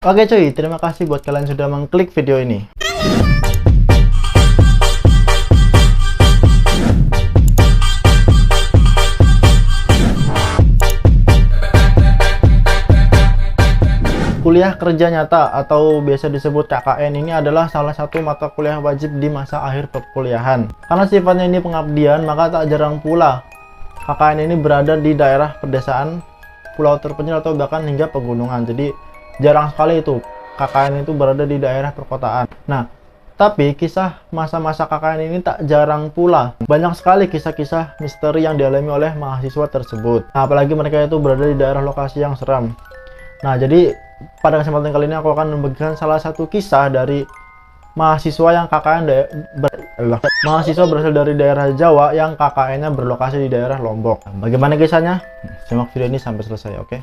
Oke cuy, terima kasih buat kalian sudah mengklik video ini. Kuliah kerja nyata atau biasa disebut KKN ini adalah salah satu mata kuliah wajib di masa akhir perkuliahan. Karena sifatnya ini pengabdian, maka tak jarang pula KKN ini berada di daerah pedesaan, pulau terpencil atau bahkan hingga pegunungan. Jadi jarang sekali itu KKN itu berada di daerah perkotaan. Nah, tapi kisah masa-masa KKN ini tak jarang pula. Banyak sekali kisah-kisah misteri yang dialami oleh mahasiswa tersebut. Nah, apalagi mereka itu berada di daerah lokasi yang seram. Nah, jadi pada kesempatan kali ini aku akan membagikan salah satu kisah dari mahasiswa yang KKN mahasiswa berasal dari daerah Jawa yang KKN-nya berlokasi di daerah Lombok. Bagaimana kisahnya? Simak video ini sampai selesai, oke?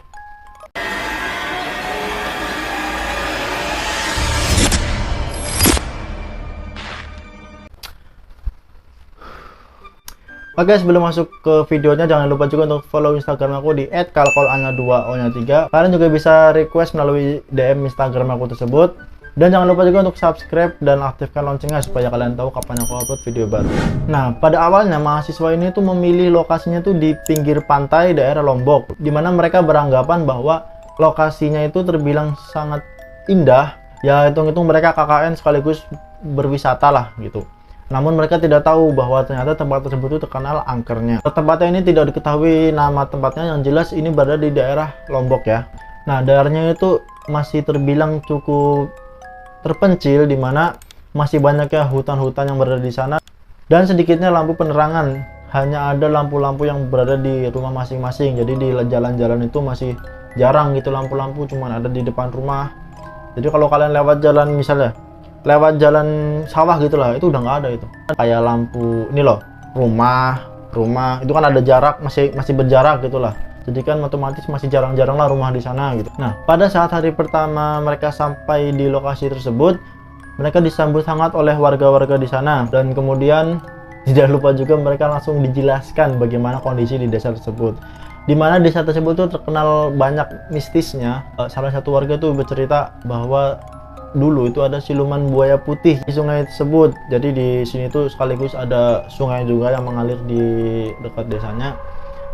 Oke, sebelum masuk ke videonya, jangan lupa juga untuk follow Instagram aku di @kalkolanya2o3. Kalian juga bisa request melalui DM Instagram aku tersebut. Dan jangan lupa juga untuk subscribe dan aktifkan loncengnya supaya kalian tahu kapan aku upload video baru. Nah, pada awalnya mahasiswa ini tuh memilih lokasinya tuh di pinggir pantai daerah Lombok, di mana mereka beranggapan bahwa lokasinya itu terbilang sangat indah. Ya, hitung-hitung mereka KKN sekaligus berwisata lah gitu. Namun mereka tidak tahu bahwa ternyata tempat tersebut itu terkenal angkernya. Tempatnya ini tidak diketahui nama tempatnya, yang jelas ini berada di daerah Lombok ya. Nah, daerahnya itu masih terbilang cukup terpencil, di mana masih banyaknya hutan-hutan yang berada di sana dan sedikitnya lampu penerangan. Hanya ada lampu-lampu yang berada di rumah masing-masing. Jadi di jalan-jalan itu masih jarang gitu lampu-lampu, cuman ada di depan rumah. Jadi kalau kalian lewat jalan, misalnya lewat jalan sawah gitulah, itu udah nggak ada itu. Kayak lampu ini loh, rumah itu kan ada jarak, masih berjarak gitulah. Jadi kan otomatis masih jarang-jarang lah rumah di sana gitu. Nah, pada saat hari pertama mereka sampai di lokasi tersebut, mereka disambut hangat oleh warga-warga di sana, dan kemudian tidak lupa juga mereka langsung dijelaskan bagaimana kondisi di desa tersebut. Di mana desa tersebut tuh terkenal banyak mistisnya. Salah satu warga tuh bercerita bahwa dulu itu ada siluman buaya putih di sungai tersebut. Jadi di sini tuh sekaligus ada sungai juga yang mengalir di dekat desanya.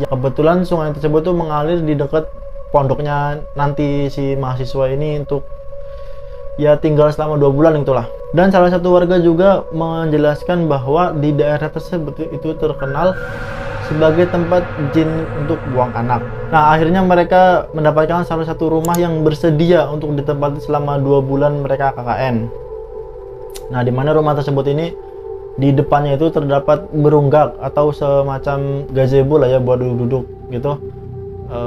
Ya, kebetulan sungai tersebut tuh mengalir di dekat pondoknya nanti si mahasiswa ini untuk ya tinggal selama 2 bulan itulah. Dan salah satu warga juga menjelaskan bahwa di daerah tersebut itu terkenal sebagai tempat jin untuk buang anak. Nah, akhirnya mereka mendapatkan salah satu rumah yang bersedia untuk ditempati selama 2 bulan mereka KKN. Nah, di mana rumah tersebut ini di depannya itu terdapat berunggak atau semacam gazebo lah ya, buat duduk-duduk gitu,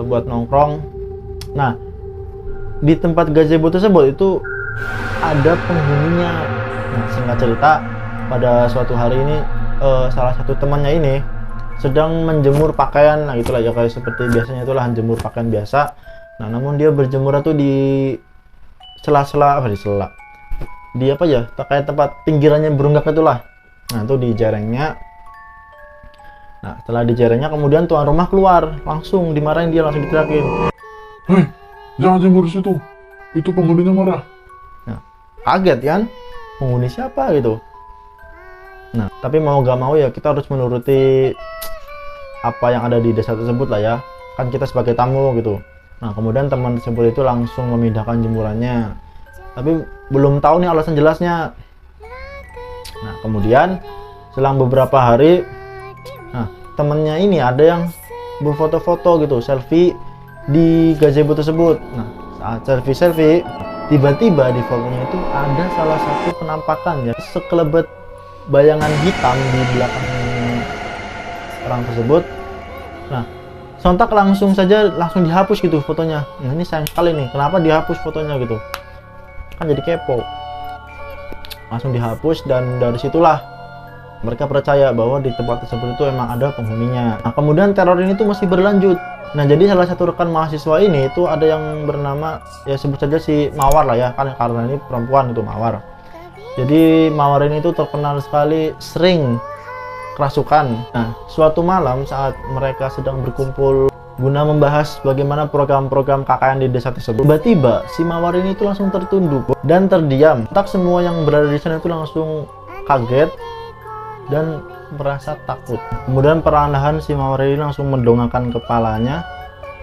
buat nongkrong. Nah, di tempat gazebo tersebut itu ada penghuninya. Nah, singkat cerita, pada suatu hari ini salah satu temannya ini sedang menjemur pakaian, nah itulah ya, kayak seperti biasanya itulah jemur pakaian biasa. Nah, namun dia berjemur tuh di sela-sela di apa ya, kayak tempat pinggirannya berunggak itulah. Nah, itu di jarengnya. Nah, setelah di jarengnya kemudian tuan rumah keluar, langsung dimarahin, dia langsung diterakin. Hei, jangan jemur di situ, itu penghuninya marah. Nah, kaget kan, penghuni siapa gitu. Nah, tapi mau gak mau ya kita harus menuruti apa yang ada di desa tersebut lah ya, kan kita sebagai tamu gitu. Nah, kemudian teman tersebut itu langsung memindahkan jemurannya, tapi belum tahu nih alasan jelasnya. Nah, kemudian selang beberapa hari, nah temennya ini ada yang berfoto-foto gitu, selfie di gazebo tersebut. Nah, saat selfie tiba-tiba di fotonya itu ada salah satu penampakan ya, sekelebat bayangan hitam di belakang orang tersebut. Nah, sontak langsung dihapus gitu fotonya. Nah, ini sayang sekali nih, kenapa dihapus fotonya gitu, kan jadi kepo. Langsung dihapus, dan dari situlah mereka percaya bahwa di tempat tersebut itu emang ada penghuninya. Nah, kemudian teror ini tuh masih berlanjut. Nah, jadi salah satu rekan mahasiswa ini itu ada yang bernama, ya sebut saja si Mawar lah ya, kan karena ini perempuan itu Mawar. Jadi Mawar ini tuh terkenal sekali sering kerasukan. Nah, suatu malam saat mereka sedang berkumpul guna membahas bagaimana program-program KKN di desa tersebut. Tiba-tiba si Mawar ini itu langsung tertunduk dan terdiam. Tak semua yang berada di sana itu langsung kaget dan merasa takut. Kemudian perlahan-lahan si Mawar ini langsung mendongakkan kepalanya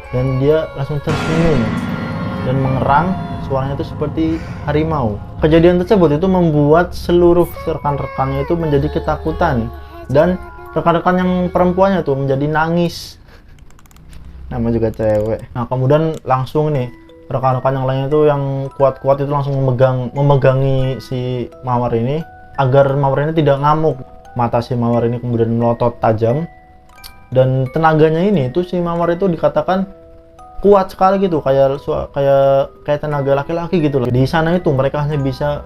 dan dia langsung tersenyum dan mengerang. Suaranya itu seperti harimau. Kejadian tersebut itu membuat seluruh rekan-rekannya itu menjadi ketakutan dan rekan-rekan yang perempuannya tuh menjadi nangis. Nama juga cewek. Nah, kemudian langsung nih rekan-rekan yang lainnya tuh yang kuat-kuat itu langsung memegangi si Mawar ini agar Mawar ini tidak ngamuk. Mata si Mawar ini kemudian melotot tajam dan tenaganya ini tuh si Mawar itu dikatakan kuat sekali gitu, kayak tenaga laki-laki gitu loh. Di sana itu mereka hanya bisa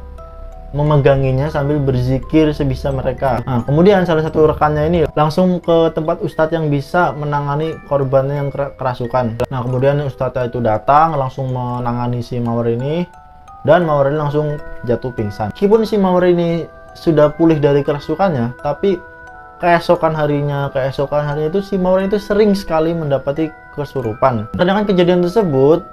memeganginya sambil berzikir sebisa mereka. Nah, kemudian salah satu rekannya ini langsung ke tempat ustadz yang bisa menangani korbannya yang kerasukan. Nah, kemudian ustadz itu datang langsung menangani si Mawar ini dan Mawar ini langsung jatuh pingsan. Meskipun si Mawar ini sudah pulih dari kerasukannya, tapi keesokan harinya itu si Mawar itu sering sekali mendapati kesurupan. Karena kejadian tersebut,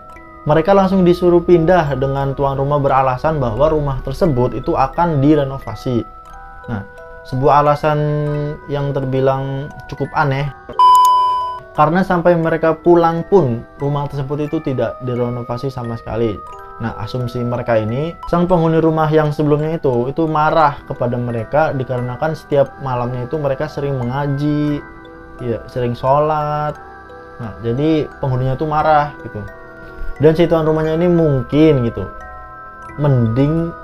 mereka langsung disuruh pindah dengan tuan rumah beralasan bahwa rumah tersebut itu akan direnovasi. Nah, sebuah alasan yang terbilang cukup aneh karena sampai mereka pulang pun rumah tersebut itu tidak direnovasi sama sekali. Nah, asumsi mereka ini, sang penghuni rumah yang sebelumnya itu marah kepada mereka dikarenakan setiap malamnya itu mereka sering mengaji, ya, sering sholat. Nah, jadi penghuninya tuh marah gitu. Dan si tuan rumahnya ini mungkin gitu mending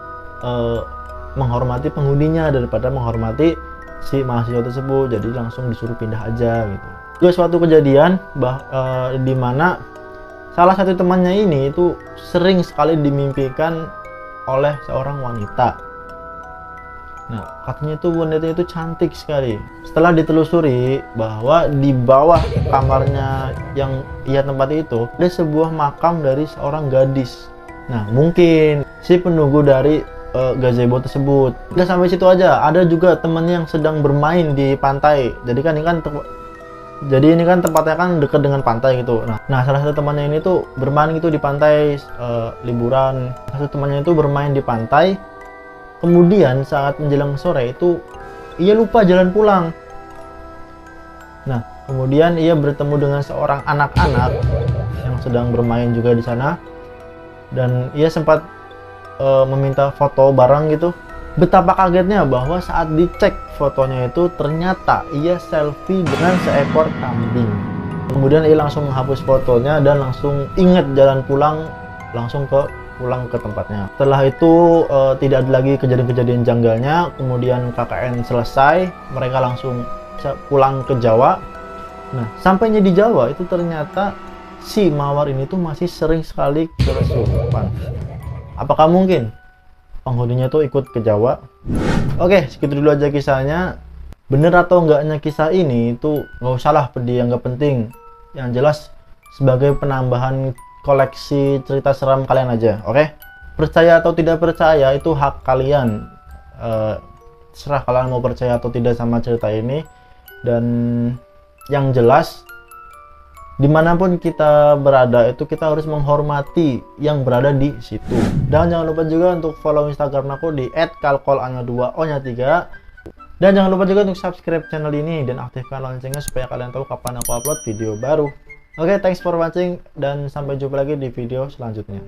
menghormati penghuninya daripada menghormati si mahasiswa tersebut. Jadi langsung disuruh pindah aja gitu. Juga suatu kejadian di mana salah satu temannya ini itu sering sekali dimimpikan oleh seorang wanita. Nah, katanya itu wanita itu cantik sekali. Setelah ditelusuri bahwa di bawah kamarnya yang ia tempati itu ada sebuah makam dari seorang gadis. Nah, mungkin si penunggu dari gazebo tersebut. Nggak sampai situ aja, ada juga temannya yang sedang bermain di pantai. Jadi ini kan tempatnya kan dekat dengan pantai gitu. Nah, salah satu temannya ini tuh bermain gitu di pantai, liburan. Salah satu temannya itu bermain di pantai. Kemudian saat menjelang sore itu ia lupa jalan pulang. Nah, kemudian ia bertemu dengan seorang anak-anak yang sedang bermain juga di sana dan ia sempat meminta foto bareng gitu. Betapa kagetnya bahwa saat dicek fotonya itu ternyata ia selfie dengan seekor kambing. Kemudian ia langsung menghapus fotonya dan langsung ingat jalan pulang, langsung pulang ke tempatnya. Setelah itu tidak ada lagi kejadian-kejadian janggalnya. Kemudian KKN selesai, mereka langsung pulang ke Jawa. Nah, sampainya di Jawa itu ternyata si Mawar ini tuh masih sering sekali kesurupan. Apakah mungkin penghuninya tuh ikut ke Jawa? Oke, segitu dulu aja kisahnya. Bener atau enggaknya kisah ini itu nggak usah lah dianggap penting. Yang jelas sebagai penambahan koleksi cerita seram kalian aja, oke? Percaya atau tidak percaya itu hak kalian. Serah kalian mau percaya atau tidak sama cerita ini. Dan yang jelas dimanapun kita berada itu kita harus menghormati yang berada di situ. Dan jangan lupa juga untuk follow Instagram aku di @kalkolanya2o-3. Dan jangan lupa juga untuk subscribe channel ini dan aktifkan loncengnya supaya kalian tahu kapan aku upload video baru. Oke, thanks for watching dan sampai jumpa lagi di video selanjutnya.